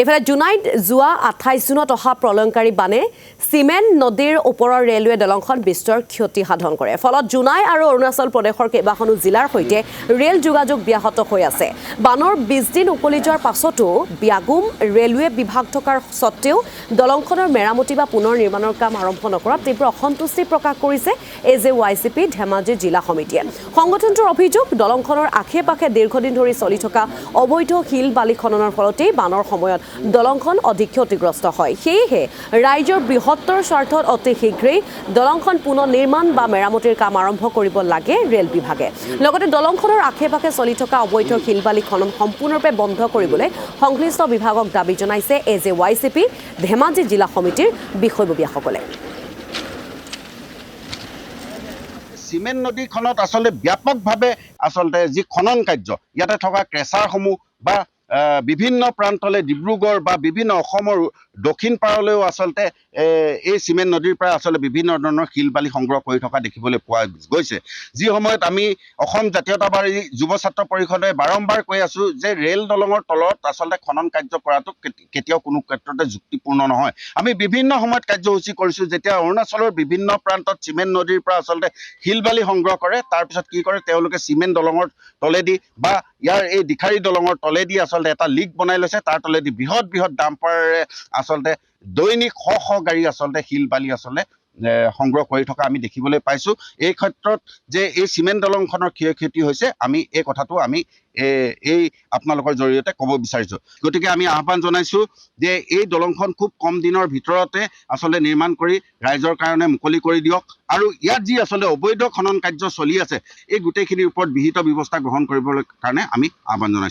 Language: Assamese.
এফালে জুনাইত যোৱা 28 জুনত অহা প্ৰলয়ংকাৰী বানে চিমেণ্ট নদীৰ ওপৰৰ ৰেলৱে দলংখন বিস্তৰ ক্ষতি সাধন কৰে। ফলত জুনাই আৰু অৰুণাচল প্ৰদেশৰ কেইবাখনো জিলাৰ সৈতে ৰেল যোগাযোগ ব্যাহত হৈ আছে। বানৰ 20 দিন উকলি যোৱাৰ পাছতো ব্যাগুম ৰেলৱে বিভাগ থকাৰ সত্ত্বেও দলংখনৰ মেৰামতি বা পুনৰ নিৰ্মাণৰ কাম আৰম্ভ নকৰাত তীব্ৰ অসন্তুষ্টি প্ৰকাশ কৰিছে AJYCP ধেমাজি জিলা সমিতিয়ে। সংগঠনটোৰ অভিযোগ দলংখনৰ আশে-পাশে দীৰ্ঘদিন ধৰি চলি থকা অবৈধ শিল বালি খননৰ ফলতেই বানৰ সময়ত দলংখন অধিক ক্ষতিগ্ৰস্ত হয়। সেয়েহে ৰাজ্যৰ বৃহত্তৰ স্বাৰ্থত অতি শীঘ্ৰেই দলংখন পুনৰ নিৰ্মাণ বা মেৰামতিৰ কাম আৰম্ভ কৰিব লাগে ৰেল বিভাগে। লগতে দলংখনৰ আশে-পাশে চলি থকা অবৈধ শিল বালি খনন সম্পূৰ্ণৰূপে বন্ধ কৰিবলৈ সংশ্লিষ্ট বিভাগক দাবী জনাইছে AJYCP ধেমাজি জিলা সমিতিৰ বিষয়ববীয়াসকলে। চিমেণ্ট নদীখনত আচলতে ব্যাপকভাৱে আচলতে যি খনন কাৰ্য ইয়াতে থকা ক্ৰেচাৰসমূহ বা বিভিন্ন প্ৰান্তলৈ ডিব্ৰুগড় বা বিভিন্ন অসমৰ দক্ষিণ পাৰলৈও আচলতে এই চিমেণ্ট নদীৰ পৰা আচলতে বিভিন্ন ধৰণৰ শিল বালি সংগ্ৰহ কৰি থকা দেখিবলৈ পোৱা গৈছে। যি সময়ত আমি অসম জাতীয়তাবাদী যুৱ ছাত্ৰ পৰিষদে বাৰম্বাৰ কৈ আছোঁ যে ৰেল দলঙৰ তলত আচলতে খনন কাৰ্য কৰাটো কেতিয়াও কোনো ক্ষেত্ৰতে যুক্তিপূৰ্ণ নহয়। আমি বিভিন্ন সময়ত কাৰ্যসূচী কৰিছোঁ, যেতিয়া অৰুণাচলৰ বিভিন্ন প্ৰান্তত চিমেণ্ট নদীৰ পৰা আচলতে শিল বালি সংগ্ৰহ কৰে, তাৰপিছত কি কৰে তেওঁলোকে চিমেণ্ট দলঙৰ তলেদি বা ইয়াৰ এই দিখাৰী দলঙৰ তলেদি আচলতে এটা লিক বনাই লৈছে, তাৰ তলেদি বৃহৎ বৃহৎ ডাম্পাৰেৰে আচলতে দৈনিক শ গাড়ী আচলতে শিল বালি আচলতে সংগ্ৰহ কৰি থকা আমি দেখিবলৈ পাইছোঁ। এই ক্ষেত্ৰত যে এই চিমেণ্ট দলংখনৰ ক্ষয়ক্ষতি হৈছে, আমি এই কথাটো আমি এই আপোনালোকৰ জৰিয়তে ক'ব বিচাৰিছোঁ। গতিকে আমি আহ্বান জনাইছোঁ যে এই দলংখন খুব কম দিনৰ ভিতৰতে আচলতে নিৰ্মাণ কৰি ৰাইজৰ কাৰণে মুকলি কৰি দিয়ক, আৰু ইয়াত যি আচলতে অবৈধ খনন কাৰ্য চলি আছে এই গোটেইখিনিৰ ওপৰত বিহিত ব্যৱস্থা গ্ৰহণ কৰিবলৈ কাৰণে আমি আহ্বান জনাইছোঁ।